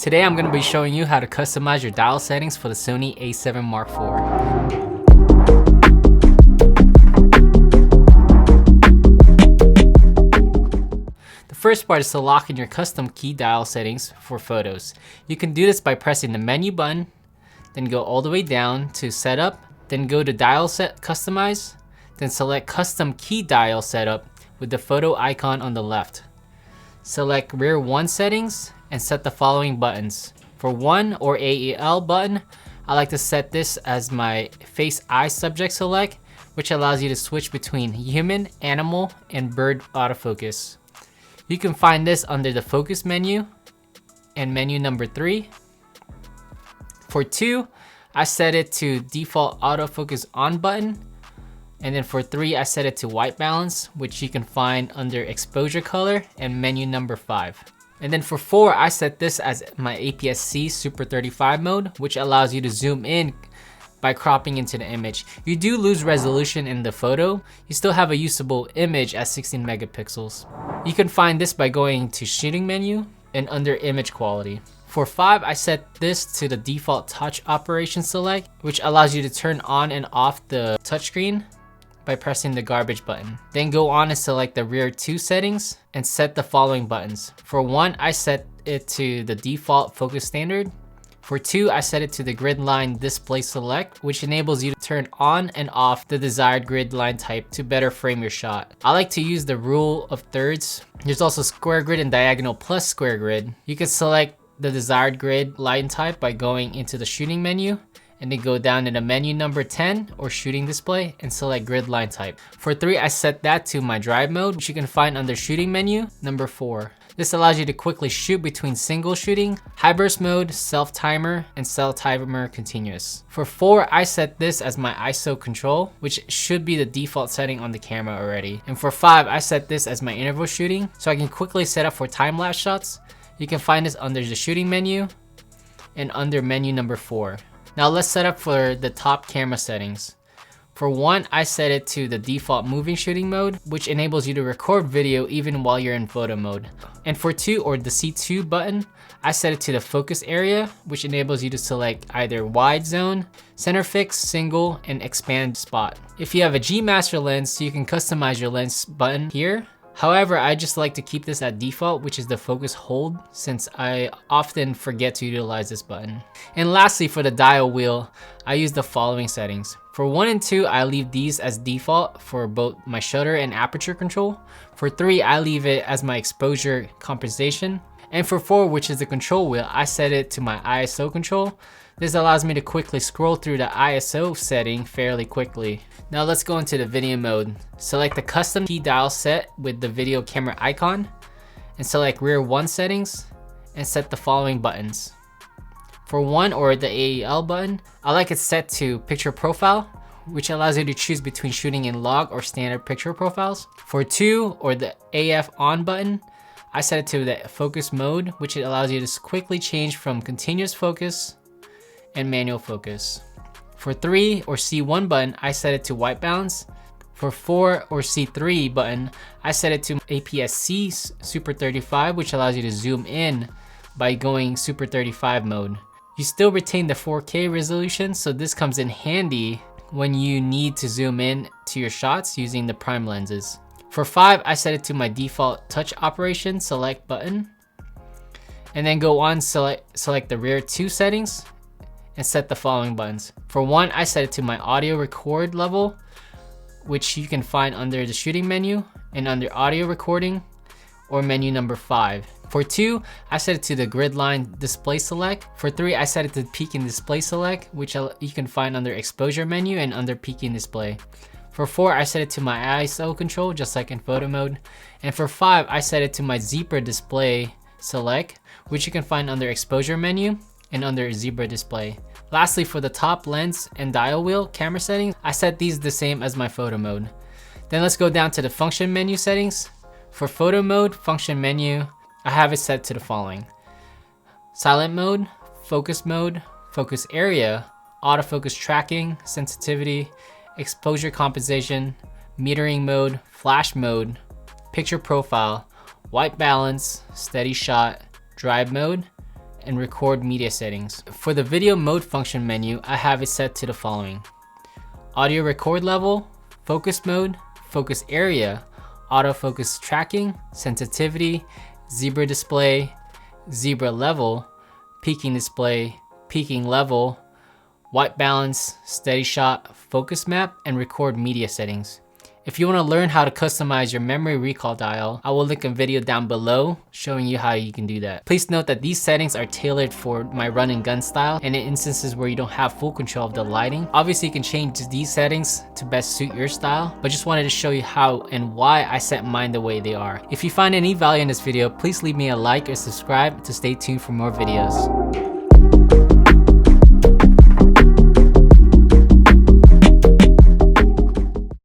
Today I'm going to be showing you how to customize your dial settings for the Sony A7 IV. The first part is to lock in your custom key dial settings for photos. You can do this by pressing the menu button, then go all the way down to setup, then go to dial set customize, then select custom key dial setup with the photo icon on the left. Select rear 1 settings and set the following buttons. For 1 or AEL button, I like to set this as my face eye subject select, which allows you to switch between human, animal, and bird autofocus. You can find this under the focus menu and menu number 3. For 2, I set it to default autofocus on button. And then for 3, I set it to white balance, which you can find under exposure color and menu number 5. And then for 4, I set this as my APS-C Super 35 mode, which allows you to zoom in by cropping into the image. You do lose resolution in the photo. You still have a usable image at 16 megapixels. You can find this by going to shooting menu and under image quality. For 5, I set this to the default touch operation select, which allows you to turn on and off the touchscreen by pressing the garbage button. Then go on and select the rear 2 settings and set the following buttons. For 1, I set it to the default focus standard. For 2, I set it to the grid line display select, which enables you to turn on and off the desired grid line type to better frame your shot. I like to use the rule of thirds. There's also square grid and diagonal plus square grid. You can select the desired grid line type by going into the shooting menu and then go down to the menu number 10 or shooting display and select grid line type. For 3, I set that to my drive mode, which you can find under shooting menu number 4. This allows you to quickly shoot between single shooting, high burst mode, self timer, and self timer continuous. For 4, I set this as my ISO control, which should be the default setting on the camera already. And for 5, I set this as my interval shooting, so I can quickly set up for time lapse shots. You can find this under the shooting menu and under menu number 4. Now let's set up for the top camera settings. For 1, I set it to the default moving shooting mode, which enables you to record video even while you're in photo mode. And for 2, or the C2 button, I set it to the focus area, which enables you to select either wide zone, center fix, single, and expand spot. If you have a G Master lens, you can customize your lens button here. However, I just like to keep this at default, which is the focus hold, since I often forget to utilize this button. And lastly, for the dial wheel, I use the following settings. For 1 and 2, I leave these as default for both my shutter and aperture control. For 3, I leave it as my exposure compensation. And for 4, which is the control wheel, I set it to my ISO control. This allows me to quickly scroll through the ISO setting fairly quickly. Now let's go into the video mode. Select the custom key dial set with the video camera icon and select rear 1 settings and set the following buttons. For 1, or the AEL button, I like it set to picture profile, which allows you to choose between shooting in log or standard picture profiles. For 2, or the AF on button, I set it to the focus mode, which allows you to quickly change from continuous focus and manual focus. For 3, or C1 button, I set it to white balance. For 4, or C3 button, I set it to APS-C Super 35, which allows you to zoom in by going Super 35 mode. You still retain the 4K resolution, so this comes in handy when you need to zoom in to your shots using the prime lenses. For 5, I set it to my default touch operation select button, and then go on select the rear 2 settings and set the following buttons. For 1, I set it to my audio record level, which you can find under the shooting menu and under audio recording or menu number 5. For 2, I set it to the grid line display select. For 3, I set it to peak and display select, which you can find under exposure menu and under peak and display. For 4, I set it to my ISO control, just like in photo mode. And for 5, I set it to my zebra display select, which you can find under exposure menu and under zebra display. Lastly, for the top lens and dial wheel camera settings, I set these the same as my photo mode. Then let's go down to the function menu settings. For photo mode, function menu, I have it set to the following: silent mode, focus area, autofocus tracking, sensitivity, exposure compensation, metering mode, flash mode, picture profile, white balance, steady shot, drive mode, and record media settings. For the video mode function menu, I have it set to the following: audio record level, focus mode, focus area, autofocus tracking, sensitivity, zebra display, zebra level, peaking display, peaking level, white balance, steady shot, focus map, and record media settings. If you want to learn how to customize your memory recall dial, I will link a video down below showing you how you can do that. Please note that these settings are tailored for my run and gun style and in instances where you don't have full control of the lighting. Obviously you can change these settings to best suit your style, but just wanted to show you how and why I set mine the way they are. If you find any value in this video, please leave me a like or subscribe to stay tuned for more videos.